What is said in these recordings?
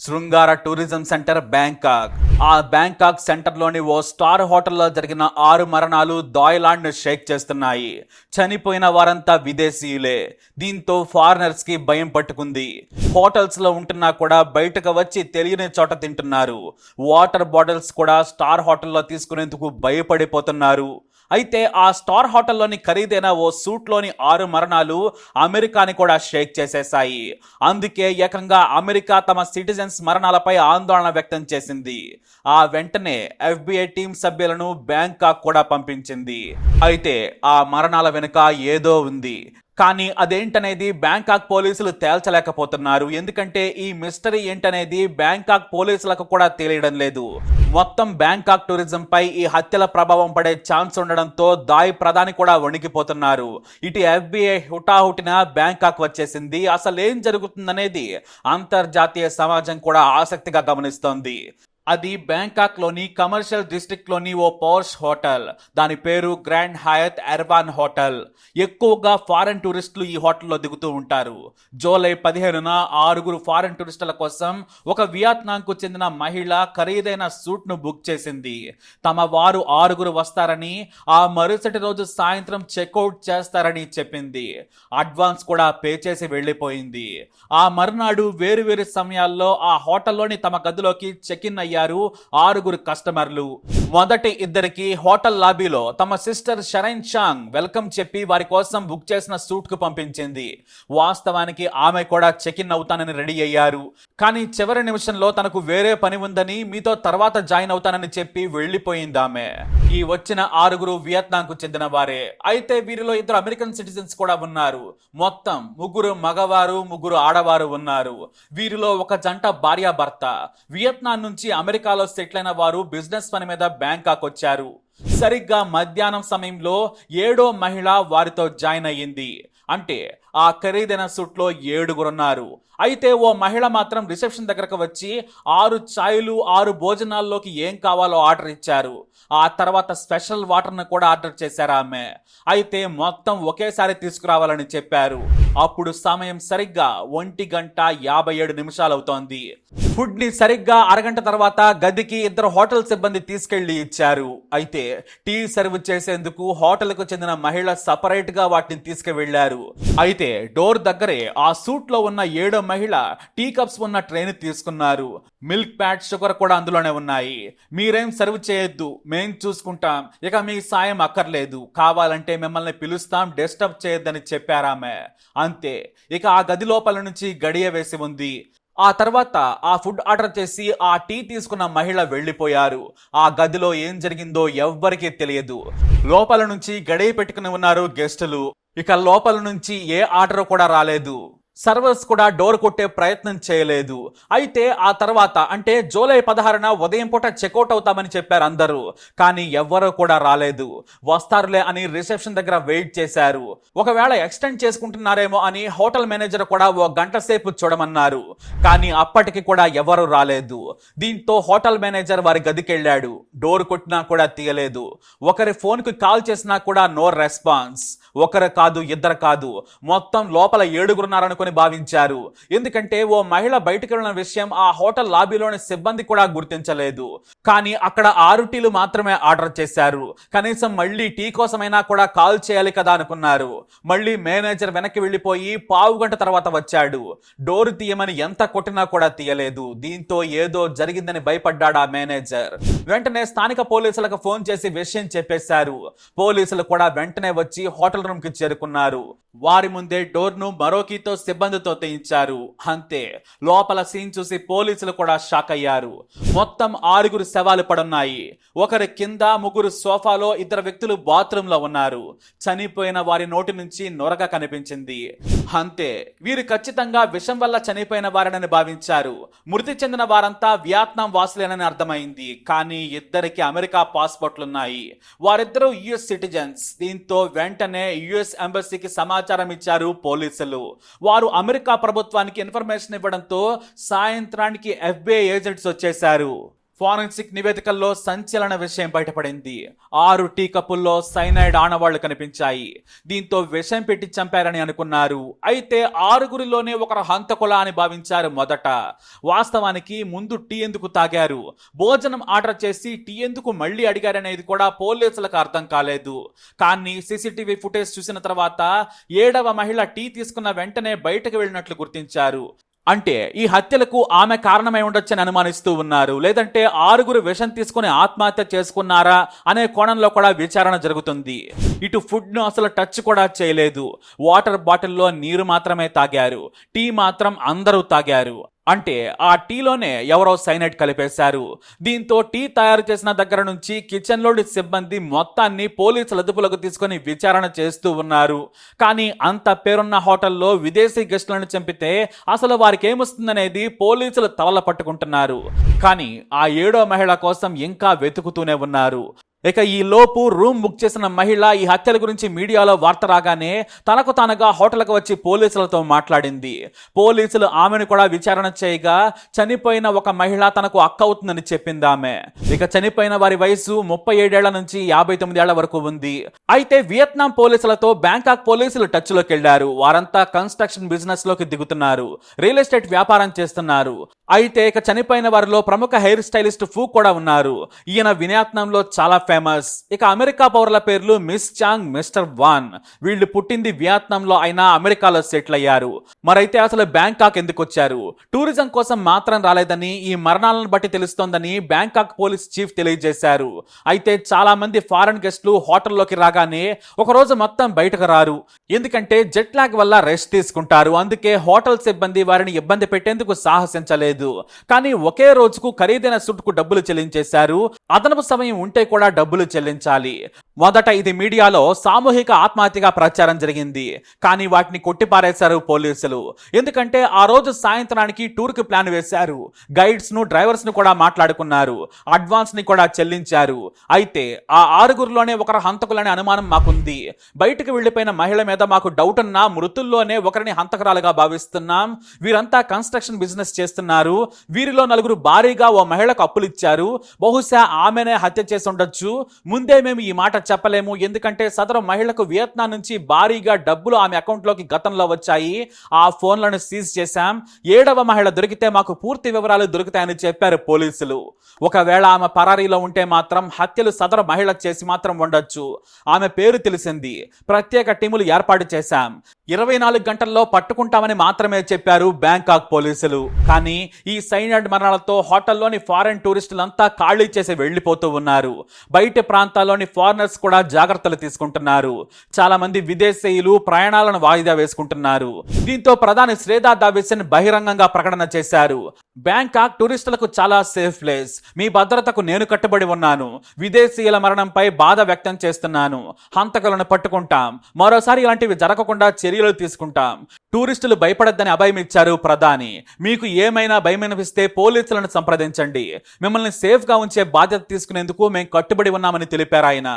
శృంగార tourism centre Bangkok. ఆ Bangkok సెంటర్లోని ఓ star హోటల్లో జరిగిన 6 మరణాలు థాయిలాండ్ను షేక్ చేస్తున్నాయి. చనిపోయిన వారంతా విదేశీయులే. దీంతో ఫారినర్స్ కి భయం పట్టుకుంది. హోటల్స్ లో ఉంటున్నా కూడా బయటకు వచ్చి తెలియని చోట తింటున్నారు. వాటర్ బాటిల్స్ కూడా స్టార్ హోటల్లో తీసుకునేందుకు భయపడిపోతున్నారు. అయితే ఆ స్టార్ హోటల్లోని ఖరీదైన ఓ సూట్లోని 6 మరణాలు అమెరికాని కూడా షేక్ చేసేశాయి. అందుకే ఏకంగా అమెరికా తమ సిటిజన్స్ మరణాలపై ఆందోళన వ్యక్తం చేసింది. ఆ వెంటనే FBI టీం సభ్యులను బ్యాంకాక్ కూడా పంపించింది. అయితే ఆ మరణాల వెనుక ఏదో ఉంది. కానీ అదేంటనేది బ్యాంకాక్ పోలీసులు తేల్చలేకపోతున్నారు. ఎందుకంటే ఈ మిస్టరీ ఏంటనేది బ్యాంకాక్ పోలీసులకు కూడా తెలియడం లేదు. మొత్తం బ్యాంకాక్ టూరిజం పై ఈ హత్యల ప్రభావం పడే ఛాన్స్ ఉండడంతో దాయి ప్రధాని కూడా వణికిపోతున్నారు. ఇటు FBI హుటాహుటిన బ్యాంకాక్ వచ్చేసింది. అసలు ఏం జరుగుతుందనేది అంతర్జాతీయ సమాజం కూడా ఆసక్తిగా గమనిస్తోంది. అది బ్యాంకాక్ లోని కమర్షియల్ డిస్ట్రిక్ట్ లోని ఓ పౌష్ హోటల్. దాని పేరు గ్రాండ్ హయత్ ఎర్వాన్ హోటల్. ఎక్కువగా ఫారెన్ టూరిస్టులు ఈ హోటల్లో దిగుతూ ఉంటారు. జూలై 15న 6 ఫారెన్ టూరిస్టుల కోసం ఒక వియత్నాంకు చెందిన మహిళ ఖరీదైన సూట్ ను బుక్ చేసింది. తమ వారు 6 వస్తారని, ఆ మరుసటి రోజు సాయంత్రం చెక్అవుట్ చేస్తారని చెప్పింది. అడ్వాన్స్ కూడా పే చేసి వెళ్లిపోయింది. ఆ మర్నాడు వేరు సమయాల్లో ఆ హోటల్లోని తమ గదిలోకి చెక్ ఇన్ అయ్యారు 6 కస్టమర్లు. మొదటి ఇద్దరికి హోటల్ లాబీలో తమ సిస్టర్ షరైన్ చాంగ్ వెల్కమ్ చెప్పి వారి కోసం బుక్ చేసిన సూట్ కు పంపించింది. వాస్తవానికి ఆమె కూడా చెక్ ఇన్ అవుతానని రెడీ అయ్యారు. కానీ చివరి నిమిషంలో తనకు వేరే పని ఉందని, మీతో తర్వాత జాయిన్ అవుతానని చెప్పి వెళ్లిపోయింది ఆమె. ఈ వచ్చిన 6 వియత్నాంకు చెందిన వారే. అయితే వీరిలో 2 అమెరికన్ సిటిజన్స్ కూడా ఉన్నారు. మొత్తం 3 మగవారు, 3 ఆడవారు ఉన్నారు. వీరిలో ఒక జంట భార్యాభర్త. వియత్నాం నుంచి అమెరికాలో సెటిల్ అయిన వారు బిజినెస్ పని మీద బ్యాంకాక్ వచ్చారు. సరిగ్గా మధ్యాహ్నం సమయంలో 7వ మహిళ వారితో జాయిన్ అయ్యింది. అంటే ఆ ఖరీదైన సూట్లో 7 ఉన్నారు. అయితే ఓ మహిళ మాత్రం రిసెప్షన్ దగ్గరకు వచ్చి 6 ఛాయలు, 6 భోజనాల్లోకి ఏం కావాలో ఆర్డర్ ఇచ్చారు. ఆ తర్వాత స్పెషల్ వాటర్ను కూడా ఆర్డర్ చేశారు ఆమె. అయితే మొత్తం ఒకేసారి తీసుకురావాలని చెప్పారు. అప్పుడు సమయం సరిగ్గా 1:57 అవుతోంది. ఫుడ్ ని సరిగ్గా అరగంట తర్వాత గదికి 2 హోటల్ సిబ్బంది తీసుకెళ్లి ఇచ్చారు. అయితే టీ సర్వ్ చేసేందుకు హోటల్ కు చెందిన మహిళ సపరేట్ గా వాటిని తీసుకువెళ్లారు. అయితే డోర్ దగ్గరే ఆ సూట్ లో ఉన్న 7వ మహిళ టీ కప్స్ ఉన్న ట్రేని తీసుకున్నారు. మిల్క్ ప్యాడ్, షుగర్ కూడా అందులోనే ఉన్నాయి. మీరేం సర్వ్ చేయొద్దు, మేం చూసుకుంటాం, ఇక మీ సాయం అక్కర్లేదు, కావాలంటే మిమ్మల్ని పిలుస్తాం, డిస్టర్బ్ చేయొద్దని చెప్పారామె. అంతే, ఇక ఆ గది లోపల నుంచి గడియ వేసి ఉంది. ఆ తర్వాత ఆ ఫుడ్ ఆర్డర్ చేసి ఆ టీ తీసుకున్న మహిళ వెళ్లిపోయారు. ఆ గదిలో ఏం జరిగిందో ఎవ్వరికీ తెలియదు. లోపల నుంచి గడియ పెట్టుకుని ఉన్నారు గెస్టులు. ఇక లోపల నుంచి ఏ ఆర్డర్ కూడా రాలేదు. సర్వర్స్ కూడా డోర్ కొట్టే ప్రయత్నం చేయలేదు. అయితే ఆ తర్వాత అంటే జూలై 16న ఉదయం పూట చెక్అవుట్ అవుతామని చెప్పారు అందరూ. కానీ ఎవ్వరూ కూడా రాలేదు. వస్తారులే అని రిసెప్షన్ దగ్గర వెయిట్ చేశారు. ఒకవేళ ఎక్స్టెండ్ చేసుకుంటున్నారేమో అని హోటల్ మేనేజర్ కూడా 1 గంట సేపు చూడమన్నారు. కానీ అప్పటికి కూడా ఎవరు రాలేదు. దీంతో హోటల్ మేనేజర్ వారి గదికి వెళ్ళాడు. డోర్ కొట్టినా కూడా తీయలేదు. ఒకరి ఫోన్కి కాల్ చేసినా కూడా నో రెస్పాన్స్. ఒకరు కాదు, 2 కాదు, మొత్తం లోపల 7 ఉన్నారనుకుని భావించారు. ఎందుకంటే ఓ మహిళ బయటకు వెళ్ళిన విషయం ఆ హోటల్ లాబీలోని సిబ్బంది కూడా గుర్తించలేదు. కానీ అక్కడ 6 టీలు మాత్రమే ఆర్డర్ చేశారు. కనీసం మళ్ళీ టీ కోసమైనా కూడా కాల్ చేయాలి కదా అనుకున్నారు. మళ్ళీ మేనేజర్ వెనక్కి వెళ్ళిపోయి 15 గంట తర్వాత వచ్చాడు. డోరు తీయమని ఎంత కొట్టినా కూడా తీయలేదు. దీంతో ఏదో జరిగిందని భయపడ్డాడు ఆ మేనేజర్. వెంటనే స్థానిక పోలీసులకు ఫోన్ చేసి విషయం చెప్పేశారు. పోలీసులు కూడా వెంటనే వచ్చి హోటల్ రూమ్ కి చేరుకున్నారు. వారి ముందే డోర్ ను మరో కీతో సిబ్బందితో తీయించారు. అంతే, లోపల సీన్ చూసి పోలీసులు కూడా షాక్ అయ్యారు. మొత్తం 6 శవాలు పడున్నాయి. ఒకరి కింద, 3 సోఫాలో, 2 వ్యక్తులు బాత్రూమ్ లో ఉన్నారు. చనిపోయిన వారి నోటి నుంచి నొరగ కనిపించింది. అంతే, వీరు ఖచ్చితంగా విషం వల్ల చనిపోయిన వారని భావించారు. మృతి చెందిన వారంతా వియత్నాం వాసులేనని అర్థమైంది. కానీ 2కి అమెరికా పాస్పోర్ట్లున్నాయి. వారిద్దరూ US సిటిజన్స్. దీంతో వెంటనే US ఎంబసీకి సమాచారం ఇచ్చారు పోలీసులు. వారు అమెరికా ప్రభుత్వానికి ఇన్ఫర్మేషన్ ఇవ్వడంతో సాయంత్రానికి FBI ఏజెంట్స్ వచ్చేశారు. ఫారెన్సిక్ నివేదికల్లో సంచలన విషయం బయటపడింది. 6 టీ కప్పుల్లో సైనైడ్ ఆనవాళ్లు కనిపించాయి. దీంతో విషం పెట్టి చంపారని అనుకున్నారు. అయితే 6గురిలోనే ఒకరు హంతకుల అని భావించారు మొదట. వాస్తవానికి ముందు టీ ఎందుకు తాగారు, భోజనం ఆర్డర్ చేసి టీ ఎందుకు మళ్ళీ అడిగారనేది కూడా పోలీసులకు అర్థం కాలేదు. కానీ సీసీటీవీ ఫుటేజ్ చూసిన తర్వాత 7వ మహిళ టీ తీసుకున్న వెంటనే బయటకు వెళ్ళినట్లు గుర్తించారు. అంటే ఈ హత్యలకు ఆమె కారణమై ఉండొచ్చని అనుమానిస్తూ ఉన్నారు. లేదంటే 6గురు విషం తీసుకుని ఆత్మహత్య చేసుకున్నారా అనే కోణంలో కూడా విచారణ జరుగుతుంది. ఇటు ఫుడ్ ను అసలు టచ్ కూడా చేయలేదు. వాటర్ బాటిల్లో నీరు మాత్రమే తాగారు. టీ మాత్రం అందరూ తాగారు. అంటే ఆ టీలోనే ఎవరో సైనైడ్ కలిపేశారు. దీంతో టీ తయారు చేసిన దగ్గర నుంచి కిచెన్ లోని సిబ్బంది మొత్తాన్ని పోలీసుల అదుపులోకి తీసుకొని విచారణ చేస్తూ ఉన్నారు. కానీ అంత పేరున్న హోటల్లో విదేశీ గెస్టులను చంపితే అసలు వారికి ఏమొస్తుందనేది పోలీసులు తవల పట్టుకుంటున్నారు. కానీ ఆ 7వ మహిళ కోసం ఇంకా వెతుకుతూనే ఉన్నారు. ఇక ఈ లోపు రూమ్ బుక్ చేసిన మహిళ ఈ హత్యల గురించి మీడియాలో వార్త రాగానే తనకు తానుగా హోటల్కి వచ్చి పోలీసులతో మాట్లాడింది. పోలీసులు ఆమెను కూడా విచారణ చేయగా చనిపోయిన ఒక మహిళ తనకు అక్క అవుతుందని చెప్పింది ఆమె. ఇక చనిపోయిన వారి వయసు 37 ఏళ్ల నుంచి 59 ఏళ్ల వరకు ఉంది. అయితే వియత్నాం పోలీసులతో బ్యాంకాక్ పోలీసులు టచ్ లోకి వెళ్లారు. వారంతా కన్స్ట్రక్షన్ బిజినెస్ లోకి దిగుతున్నారు, రియల్ ఎస్టేట్ వ్యాపారం చేస్తున్నారు. అయితే ఇక చనిపోయిన వారిలో ప్రముఖ హెయిర్ స్టైలిస్ట్ ఫూ కూడా ఉన్నారు. ఈయన వియత్నాంలో చాలా ఫేమస్. ఇక అమెరికా పౌరుల పేర్లు మిస్ చాంగ్, మిస్టర్ వాన్. వీళ్ళు పుట్టింది వియత్నాంలో అయినా అమెరికాలో సెటిల్ అయ్యారు. మరైతే అసలు బ్యాంకాక్ ఎందుకు వచ్చారు? టూరిజం కోసం మాత్రం రాలేదని ఈ మరణాలను బట్టి తెలుస్తోందని బ్యాంకాక్ పోలీస్ చీఫ్ తెలియజేశారు. అయితే చాలా మంది ఫారెన్ గెస్టులు హోటల్లోకి రాగానే ఒకరోజు మొత్తం బయటకు రారు. ఎందుకంటే జెట్ లాగ్ వల్ల రెస్ట్ తీసుకుంటారు. అందుకే హోటల్ సిబ్బంది వారిని ఇబ్బంది పెట్టేందుకు సాహసించలేదు. కానీ ఒకే రోజుకు ఖరీదైన సూట్కు డబ్బులు చెల్లించేశారు. అదనపు సమయం ఉంటే కూడా డబ్బులు చెల్లించాలి. మొదట ఇది మీడియాలో సామూహిక ఆత్మహత్యగా ప్రచారం జరిగింది. కానీ వాటిని కొట్టిపారేశారు పోలీసులు. ఎందుకంటే ఆ రోజు సాయంత్రానికి టూర్ కి ప్లాన్ వేశారు. గైడ్స్ ను, డ్రైవర్స్ ను కూడా మాట్లాడుకున్నారు. అడ్వాన్స్ ని కూడా చెల్లించారు. అయితే ఆ 6గురిలోనే ఒకరు హంతకులనే అనుమానం మాకుంది. బయటకు వెళ్లిపోయిన మహిళ మీద మాకు డౌట్ ఉన్నా మృతుల్లోనే ఒకరిని హంతకురాలుగా భావిస్తున్నాం. వీరంతా కన్స్ట్రక్షన్ బిజినెస్ చేస్తున్నారు. వీరిలో 4 భారీగా ఓ మహిళకు అప్పులు ఇచ్చారు. బహుశా ఆమెనే హత్య చేసి ఉండొచ్చు. ముందే మేము ఈ మాట చెప్పలేము. ఎందుకంటే సదరు మహిళకు వియత్నాం నుంచి భారీగా డబ్బులు ఆమె అకౌంట్ లోకి గతంలో వచ్చాయి. ఆ ఫోన్లను సీజ్ చేశాం. 7వ మహిళ దొరికితే మాకు పూర్తి వివరాలు దొరుకుతాయని చెప్పారు పోలీసులు. ఒకవేళ ఆమె పరారీలో ఉంటే మాత్రం హత్యలు సదరు మహిళ చేసి మాత్రం ఉండొచ్చు. ఆమె పేరు తెలిసింది. ప్రత్యేక టీములు ఏర్పాటు చేశాం. 24 గంటల్లో పట్టుకుంటామని మాత్రమే చెప్పారు బ్యాంకాక్ పోలీసులు. కానీ ఈ సైనైడ్ మరణాలతో హోటల్లోని ఫారెన్ టూరిస్టులంతా ఖాళీ చేసి వెళ్లిపోతూ ఉన్నారు. బయట ప్రాంతాల్లోని ఫారినర్స్ కూడా జాగ్రత్తలు తీసుకుంటున్నారు. చాలా మంది విదేశీయులు ప్రయాణాలను వాయిదా వేసుకుంటున్నారు. దీంతో ప్రధాని శ్రీదా దావిసన్ బహిరంగంగా ప్రకటన చేశారు. బ్యాంకాక్ టూరిస్టులకు చాలా సేఫ్ ప్లేస్. మీ భద్రతకు నేను కట్టుబడి ఉన్నాను. విదేశీయుల మరణంపై బాధ వ్యక్తం చేస్తున్నాను. హంతకులను పట్టుకుంటాం. మరోసారి ఇలాంటివి జరగకుండా చర్యలు తీసుకుంటాం. టూరిస్టులు భయపడద్దని అభయం ఇచ్చారు ప్రధాని. మీకు ఏమైనా భయం అనిపిస్తే పోలీసులను సంప్రదించండి. మిమ్మల్ని సేఫ్ గా ఉంచే బాధ్యత తీసుకునేందుకు మేము కట్టుబడి ఉన్నామని తెలిపారు ఆయన.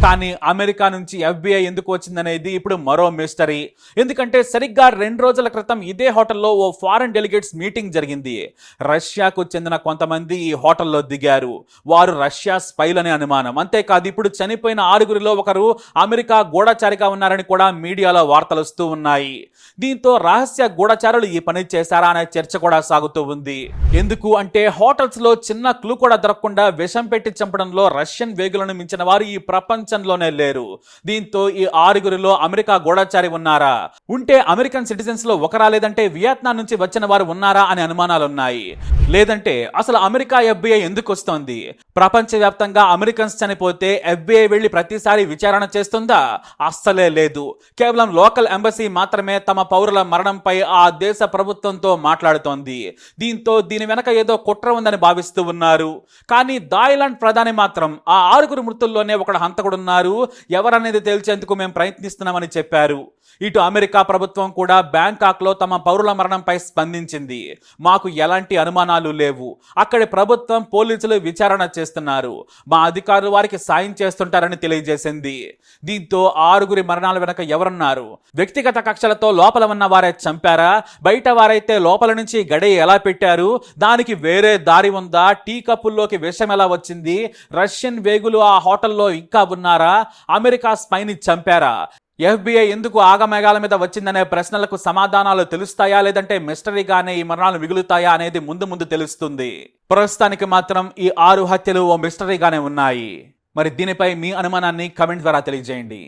కానీ అమెరికా నుంచి FBI ఎందుకు వచ్చిందనేది ఇప్పుడు మరో మిస్టరీ. ఎందుకంటే సరిగ్గా 2 రోజుల క్రితం ఇదే హోటల్లో ఓ ఫారెన్ డెలిగేట్స్ మీటింగ్ జరిగింది. రష్యాకు చెందిన కొంతమంది ఈ హోటల్లో దిగారు. వారు రష్యా స్పైలని అనుమానం. అంతేకాదు ఇప్పుడు చనిపోయిన 6గురిలో ఒకరు అమెరికా గూఢచారిగా ఉన్నారని కూడా మీడియాలో వార్తలు వస్తూ ఉన్నాయి. దీంతో రహస్య గూఢచారులు ఈ పని చేశారా అనే చర్చ కూడా సాగుతూ ఉంది. ఎందుకు అంటే హోటల్స్ లో చిన్న క్లూ కూడా దొరకకుండా విషం పెట్టి చంపడంలో రష్యన్ వేగులను మించిన వారు ఈ ప్రపంచంలోనే లేరు. దీంతో ఈ 6గురిలో అమెరికా గూఢచారి ఉన్నారా, ఉంటే అమెరికన్ సిటిజన్స్ లో ఒకరా, లేదంటే వియత్నాం నుంచి వచ్చిన వారు ఉన్నారా అనే అనుమానాలున్నాయి. లేదంటే అసలు అమెరికా FBI ఎందుకు వస్తోంది? ప్రపంచవ్యాప్తంగా అమెరికన్స్ చనిపోతే FBI వెళ్లి ప్రతిసారి విచారణ చేస్తుందా? అస్సలే లేదు. కేవలం లోకల్ ఎంబసీ మాత్రమే తమ పౌరుల మరణంపై ఆ దేశ ప్రభుత్వంతో మాట్లాడుతోంది. దీంతో దీని వెనక ఏదో కుట్ర ఉందని భావిస్తూ ఉన్నారు. కానీ థాయిలాండ్ ప్రధాని మాత్రం ఆ 6గురు మృతుల్లోనే ఒకడు హంతకుడు హంతకుడు ఉన్నారు, ఎవరనేది తేల్చేందుకు మేము ప్రయత్నిస్తున్నామని చెప్పారు. ఇటు అమెరికా ప్రభుత్వం కూడా బ్యాంకాక్లో తమ పౌరుల మరణంపై స్పందించింది. మాకు ఎలాంటి అనుమానాలు లేవు, అక్కడి ప్రభుత్వం పోలీసులు విచారణ చేస్తున్నారు, మా అధికారులు వారికి సాయం చేస్తుంటారని తెలియజేసింది. దీంతో 6 మరణాల వెనక ఎవరున్నారు? వ్యక్తిగత కక్షలతో లోపల ఉన్న వారే చంపారా? బయట వారైతే లోపల నుంచి గడియ ఎలా పెట్టారు? దానికి వేరే దారి ఉందా? టీ కప్పుల్లోకి విషం ఎలా వచ్చింది? రష్యన్ వేగులు ఆ హోటల్లో ఇంకా ఉన్నారా? అమెరికా స్పైని చంపారా? FBI ఎందుకు ఆగమేఘాల మీద వచ్చిందనే ప్రశ్నలకు సమాధానాలు తెలుస్తాయా, లేదంటే మిస్టరీగానే ఈ మరణాలు మిగులుతాయా అనేది ముందు తెలుస్తుంది. ప్రస్తుతానికి మాత్రం ఈ 6 హత్యలు ఓ మిస్టరీగానే ఉన్నాయి. మరి దీనిపై మీ అనుమానాన్ని కమెంట్ ద్వారా తెలియజేయండి.